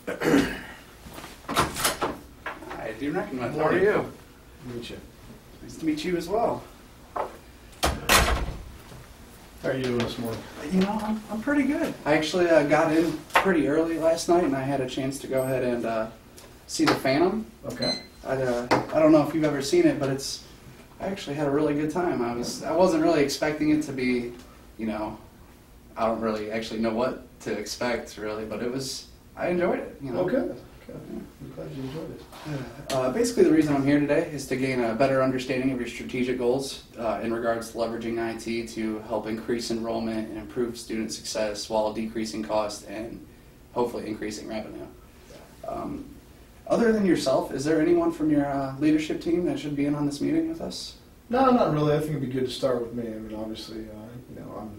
I do recognize. How are you? Meet you. Nice to meet you as well. How are you doing this morning? You know, I'm pretty good. I actually got in pretty early last night, and I had a chance to go ahead and see The Phantom. Okay. I don't know if you've ever seen it, but I actually had a really good time. I wasn't really expecting it to be, you know, I don't really actually know what to expect really, but I enjoyed it. You know. Okay. Okay. I'm glad you enjoyed it. Basically, the reason I'm here today is to gain a better understanding of your strategic goals in regards to leveraging IT to help increase enrollment and improve student success while decreasing cost and hopefully increasing revenue. Other than yourself, is there anyone from your leadership team that should be in on this meeting with us? No, not really. I think it'd be good to start with me. I mean, obviously, you know,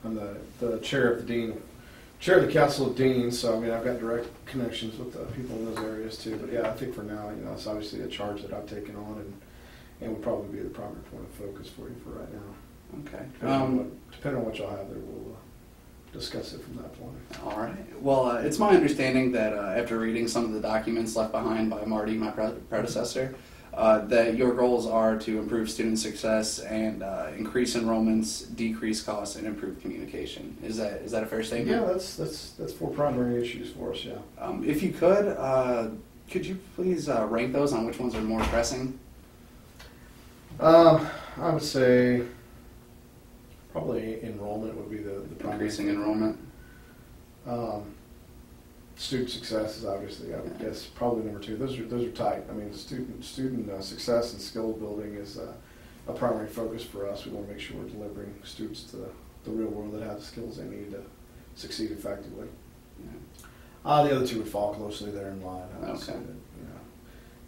I'm the chair of the council of deans, so I mean, I've got direct connections with people in those areas too. But yeah, I think for now, you know, it's obviously a charge that I've taken on, and would probably be the primary point of focus for you for right now. Okay. Depending on what y'all have there, we'll discuss it from that point. All right. Well, it's my understanding that after reading some of the documents left behind by Marty, my predecessor, that your goals are to improve student success and increase enrollments, decrease costs, and improve communication. Is that a fair statement? Yeah, that's 4 primary issues for us. Yeah. If you could you please rank those on which ones are more pressing? I would say probably enrollment would be the primary. Increasing enrollment. Student success is obviously, I would guess, probably number 2. Those are tight. I mean, student success and skill building is a primary focus for us. We want to make sure we're delivering students to the real world that have the skills they need to succeed effectively. Yeah. The other 2 would fall closely there in line. I would say that, you know,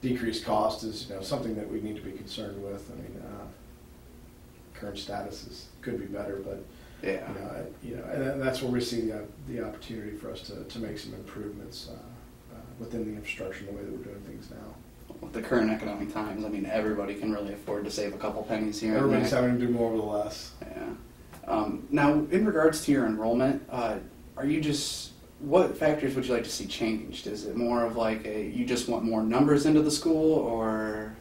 decreased cost is, you know, something that we need to be concerned with. I mean, current status could be better, but Yeah. And that's where we see the opportunity for us to make some improvements within the infrastructure and the way that we're doing things now. With the current economic times, I mean, everybody can really afford to save a couple pennies here. Everybody's having to do more with less. Yeah. Now, in regards to your enrollment, what factors would you like to see changed? Is it more of like you just want more numbers into the school, or?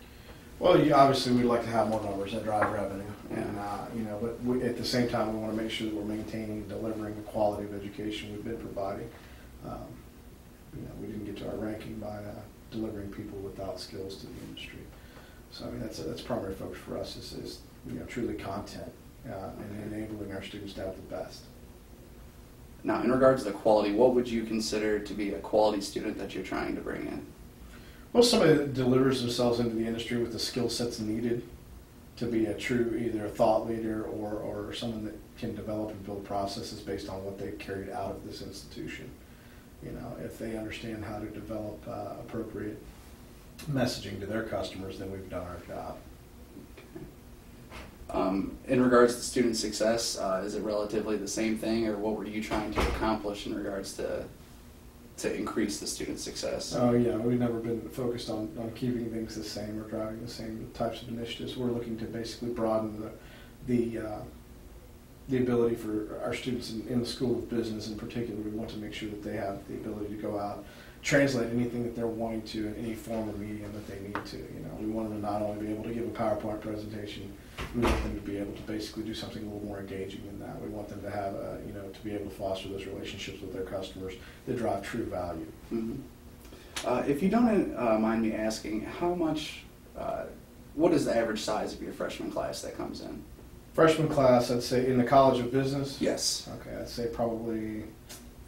Well, obviously we'd like to have more numbers that drive revenue, Yeah. and but at the same time we want to make sure that we're maintaining and delivering the quality of education we've been providing. We didn't get to our ranking by delivering people without skills to the industry. So I mean that's primary focus for us is truly content and enabling our students to have the best. Now, in regards to the quality, what would you consider to be a quality student that you're trying to bring in? Well, somebody that delivers themselves into the industry with the skill sets needed to be a true either a thought leader or someone that can develop and build processes based on what they've carried out of this institution. You know, if they understand how to develop appropriate messaging to their customers, then we've done our job. In regards to student success, is it relatively the same thing, or what were you trying to accomplish in regards to increase the student success? Oh yeah, we've never been focused on keeping things the same or driving the same types of initiatives. We're looking to basically broaden the ability for our students in the School of Business in particular. We want to make sure that they have the ability to go out, translate anything that they're wanting to in any form of medium that they need to. You know, we want them to not only be able to give a PowerPoint presentation, we want them to be able to basically do something a little more engaging than that. We want them to have, to be able to foster those relationships with their customers that drive true value. Mm-hmm. If you don't mind me asking, what is the average size of your freshman class that comes in? Freshman class, I'd say in the College of Business? Yes. Okay, I'd say probably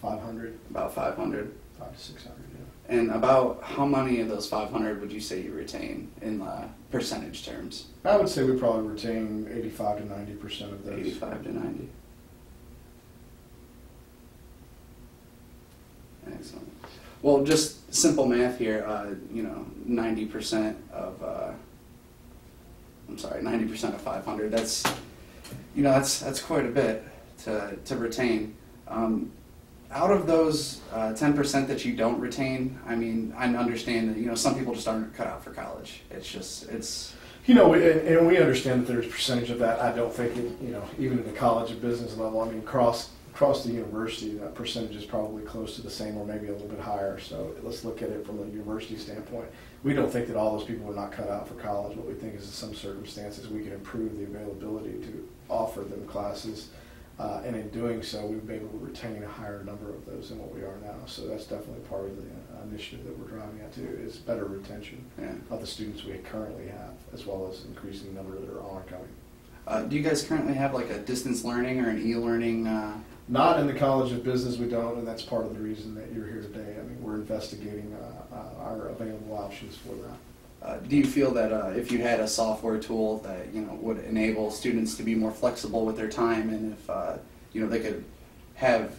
500. About 500. 500 to 600, yeah. And about how many of those 500 would you say you retain in percentage terms? I would say we probably retain 85 to 90% of those. 85 to 90. Excellent. Well, just simple math here. 90% of 90% of 500. That's quite a bit to retain. Out of those 10% that you don't retain, I mean, I understand that some people just aren't cut out for college. It's. We understand that there's a percentage of that. I don't think even at the College of Business level. I mean, cross across the university, that percentage is probably close to the same or maybe a little bit higher. So let's look at it from a university standpoint. We don't think that all those people are not cut out for college. What we think is in some circumstances we can improve the availability to offer them classes. And in doing so, we've been able to retain a higher number of those than what we are now. So that's definitely part of the initiative that we're driving at too, is better retention of the students we currently have, as well as increasing the number that are oncoming. Do you guys currently have like a distance learning or an e-learning? Not in the College of Business, we don't, and that's part of the reason that you're here today. I mean, we're investigating our available options for that. Do you feel that if you had a software tool that would enable students to be more flexible with their time, and if they could have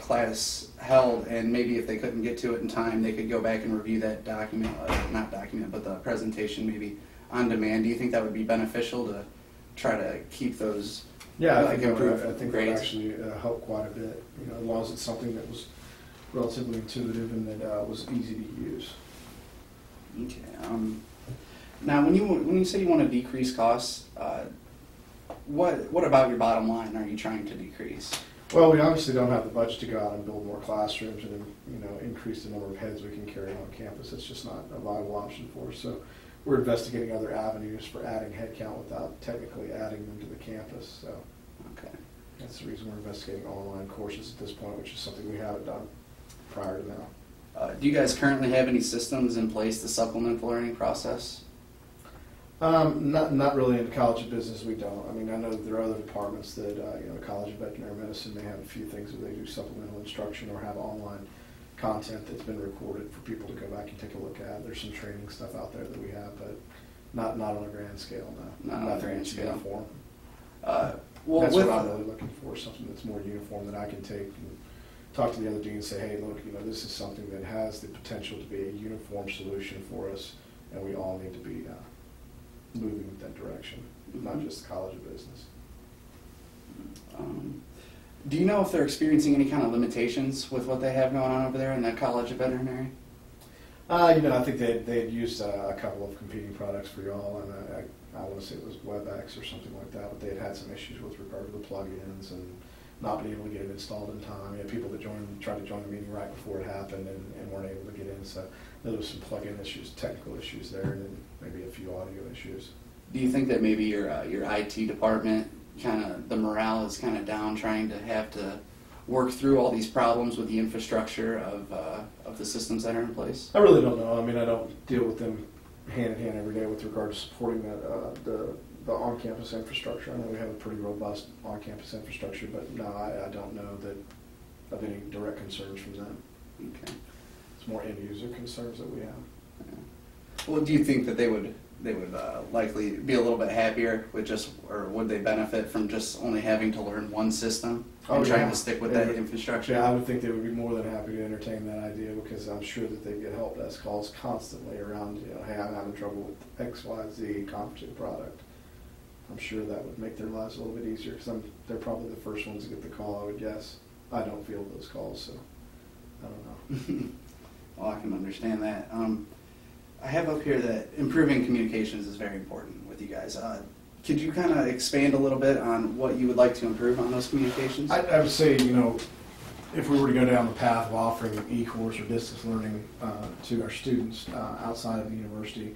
class held, and maybe if they couldn't get to it in time, they could go back and review that document, not document, but the presentation maybe on demand? Do you think that would be beneficial to try to keep those? Yeah, I think it would grades? Actually help quite a bit. As long as it's something that was relatively intuitive and that was easy to use. Okay. Now, when you say you want to decrease costs, what about your bottom line are you trying to decrease? Well, we obviously don't have the budget to go out and build more classrooms and increase the number of heads we can carry on campus. It's just not a viable option for us. So we're investigating other avenues for adding headcount without technically adding them to the campus. So okay, that's the reason we're investigating online courses at this point, which is something we haven't done prior to now. Do you guys currently have any systems in place to supplement the learning process? Not really in the College of Business, we don't. I mean, I know that there are other departments that, College of Veterinary Medicine, they have a few things that they do supplemental instruction or have online content that's been recorded for people to go back and take a look at. There's some training stuff out there that we have, but not on a grand scale, no. Not on a grand scale. Uniform. Well, that's what I'm really looking for, something that's more uniform that I can take and talk to the other dean and say, hey, look, this is something that has the potential to be a uniform solution for us, and we all need to be moving in that direction, not just the College of Business. Do you know if they're experiencing any kind of limitations with what they have going on over there in the College of Veterinary? I think they had used a couple of competing products for y'all, and I want to say it was WebEx or something like that, but they had some issues with regard to the plugins and not being able to get it installed in time. You had people that tried to join the meeting right before it happened and weren't able to get in, so there was some plug-in issues, technical issues there, and then maybe a few audio issues. Do you think that maybe your IT department, the morale is kind of down, trying to have to work through all these problems with the infrastructure of the systems that are in place? I really don't know. I mean, I don't deal with them hand in hand every day with regard to supporting the on-campus infrastructure. I know we have a pretty robust on-campus infrastructure, but no, I don't know of any direct concerns from them. Okay. It's more end-user concerns that we have. Yeah. Well, do you think that they would likely be a little bit happier with or would they benefit from just only having to learn one system and trying to stick with that infrastructure? Yeah, I would think they would be more than happy to entertain that idea, because I'm sure that they get help desk calls constantly around, hey, I'm having trouble with X, Y, Z competitive product. I'm sure that would make their lives a little bit easier, because they're probably the first ones to get the call, I would guess. I don't field those calls, so I don't know. Well, I can understand that. I have up here that improving communications is very important with you guys. Could you kind of expand a little bit on what you would like to improve on those communications? I would say, if we were to go down the path of offering e-course or distance learning to our students outside of the university,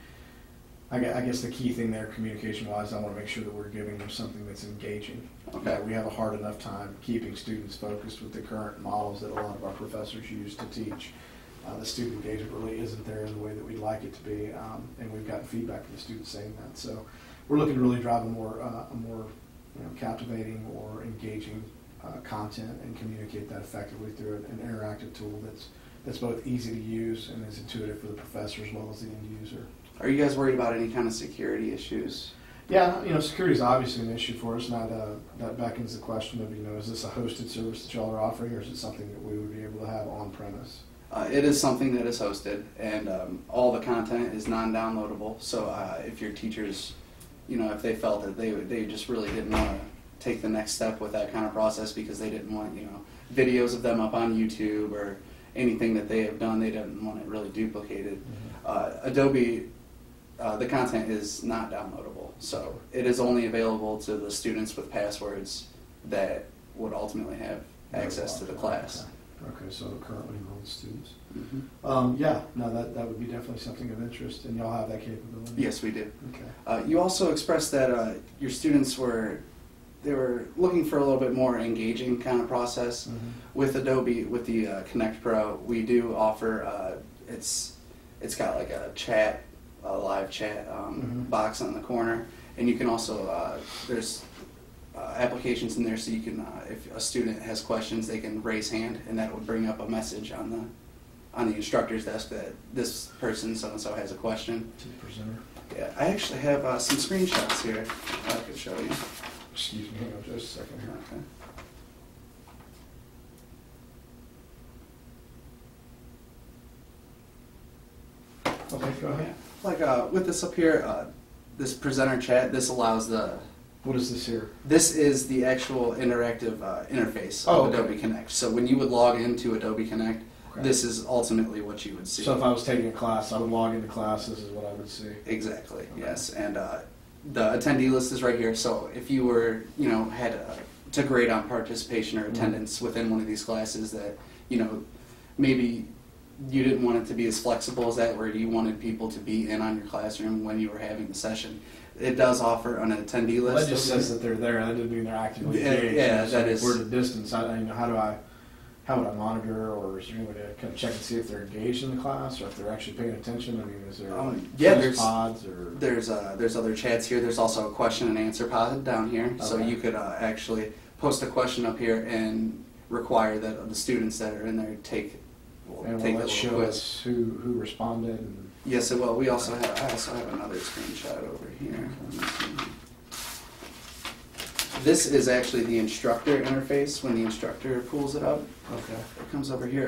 I guess the key thing there, communication-wise, I want to make sure that we're giving them something that's engaging. Okay. We have a hard enough time keeping students focused with the current models that a lot of our professors use to teach. The student engagement really isn't there in the way that we'd like it to be, and we've gotten feedback from the students saying that. So we're looking to really drive a more captivating or engaging content and communicate that effectively through an interactive tool that's both easy to use and is intuitive for the professor as well as the end user. Are you guys worried about any kind of security issues? Yeah, security is obviously an issue for us. Now that beckons the question of, is this a hosted service that y'all are offering, or is it something that we would be able to have on premise? It is something that is hosted, and all the content is non-downloadable. So if your teachers, if they felt that they just really didn't want to take the next step with that kind of process because they didn't want, videos of them up on YouTube or anything that they have done, they didn't want it really duplicated. Mm-hmm. Adobe, the content is not downloadable. So it is only available to the students with passwords that would ultimately have access to the class. Okay, so currently enrolled students. Mhm. Yeah, no, that would be definitely something of interest, and y'all have that capability? Yes, we do. Okay. You also expressed that your students were looking for a little bit more engaging kind of process. Mhm. With Adobe, with the Connect Pro, we do offer, it's got like a live chat Mhm. box on the corner, and you can also, there's applications in there so you can, if a student has questions, they can raise hand, and that would bring up a message on the instructor's desk that this person so-and-so has a question. To the presenter. Yeah, I actually have some screenshots here I could show you. Excuse me, hang on just a second here. Okay. Okay, go ahead. Like with this up here, this presenter chat, this allows What is this here? this is the actual interactive interface Oh, of okay. Adobe Connect. So when you would log into Adobe Connect, Okay. this is ultimately what you would see. So if I was taking a class, I would log into class, this is what I would see. Exactly, Okay. yes. And the attendee list is right here. So if you were, had to grade on participation or attendance within one of these classes that, maybe you didn't want it to be as flexible as that, where you wanted people to be in on your classroom when you were having the session, it does offer an attendee list. Well, that just says that they're there, that doesn't mean they're actively Yeah, engaged. yeah, So that if is- we're at a distance, how would I monitor, or is there any way to kind of check and see if they're engaged in the class, or if they're actually paying attention? I mean, is there yeah, quiz there's- pods, or? There's other chats here. There's also a question and answer pod down here. So Okay. you could actually post a question up here and require that the students that are in there take And take will a that little show quiz. us who responded? And, Yes, it will. I also have another screenshot over here. Let me see. This is actually the instructor interface when the instructor pulls it up. okay. It comes over here.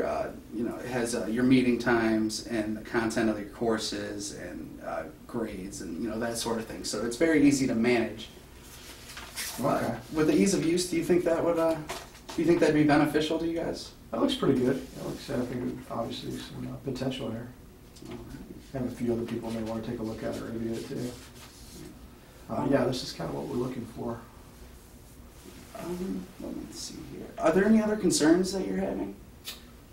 It has your meeting times and the content of your courses and grades and that sort of thing. So it's very easy to manage. Okay. With the ease of use, do you think that would? Do you think that'd be beneficial to you guys? That looks pretty good. Like I said, I think there's obviously some potential there. And a few other people may want to take a look at it or review it too. Yeah, this is kind of what we're looking for. Let me see here. Are there any other concerns that you're having?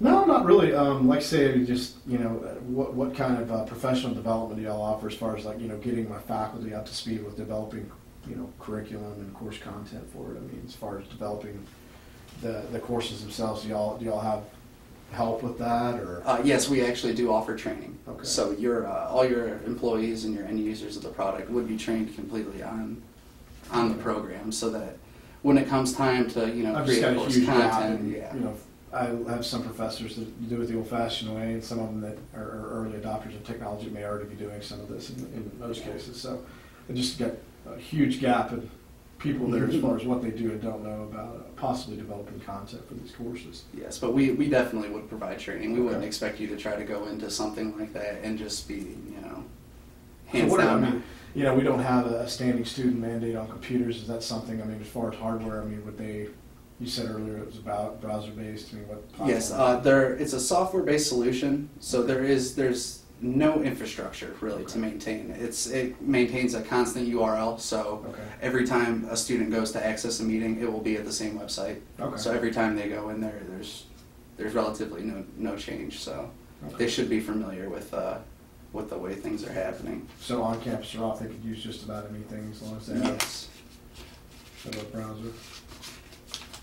No, not really. Like I say, just what kind of professional development do y'all offer as far as getting my faculty up to speed with developing curriculum and course content for it? I mean, as far as developing the courses themselves, do y'all have help with that, or? Yes, we actually do offer training. Okay. So all your employees and your end users of the product would be trained completely on the program, so that when it comes time to I've just create got a course huge gap, content, and, yeah. I have some professors that do it the old-fashioned way, and some of them that are early adopters of technology may already be doing some of this in most cases. So I just got a huge gap in people there as far as what they do and don't know about possibly developing content for these courses. Yes, but we definitely would provide training. We wouldn't Okay. expect you to try to go into something like that and just be, So hands what, down. I mean, we don't have a standing student mandate on computers. Is that something? I mean, as far as hardware, I mean, would they? You said earlier it was about browser-based. I mean, what? Yes, platform? it's a software-based solution, so there's no infrastructure really to maintain. It maintains a constant URL, so Okay. every time a student goes to access a meeting, it will be at the same website. Okay. So every time they go in there, there's relatively no change. So Okay. they should be familiar with the way things are happening. So on campus or off, they could use just about anything as long as they have Yes. a web browser.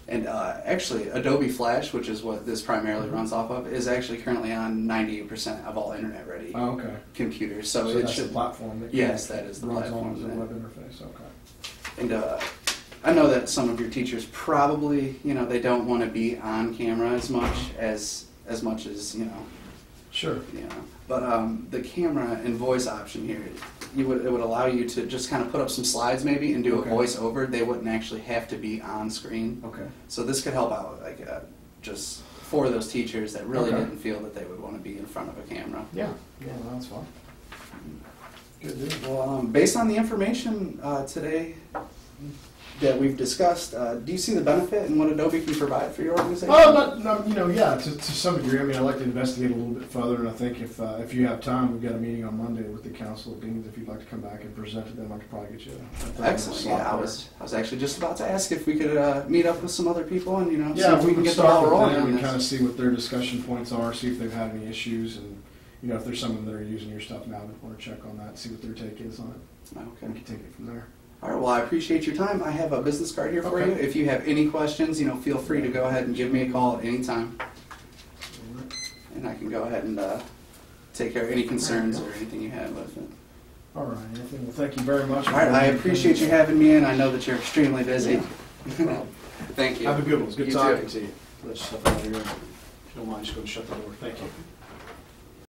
And actually, Adobe Flash, which is what this primarily runs off of, is actually currently on 98% of all internet-ready Oh, okay. computers. So So it that's should. the platform that Yes, that is the runs platform on as a that- web interface. Okay. And I know that some of your teachers probably, they don't want to be on camera as much as Sure. But the camera and voice option here, it would allow you to just kind of put up some slides maybe and do Okay. a voiceover. They wouldn't actually have to be on screen. Okay. So this could help out, just for those teachers that really Okay. didn't feel that they would want to be in front of a camera. Yeah. Yeah, well, that's fine. Good deal. Well, based on the information today, that we've discussed, do you see the benefit in what Adobe can provide for your organization? Yeah, to some degree. I mean, I'd like to investigate a little bit further, and I think if you have time, we've got a meeting on Monday with the Council of Deans. If you'd like to come back and present to them, I could probably get you Excellent. Yeah, I was actually just about to ask if we could meet up with some other people and see Yeah, if we can can get the ball start with rolling them on and this. kind of see what their discussion points are, see if they've had any issues, and if there's someone that are using your stuff now, we want to check on that, see what their take is on it. Okay. We can take it from there. All right. Well, I appreciate your time. I have a business card here for Okay. you. If you have any questions, feel free to go ahead and give me a call at any time, and I can go ahead and take care of any concerns or anything you have with it. All right, Anthony. Well, thank you very much. All right. I appreciate you having me in. I know that you're extremely busy. Yeah. Thank you. Have a good one. It's good You talking too. to you. Let stuff out of here. If you don't mind, just go and shut the door. Thank you.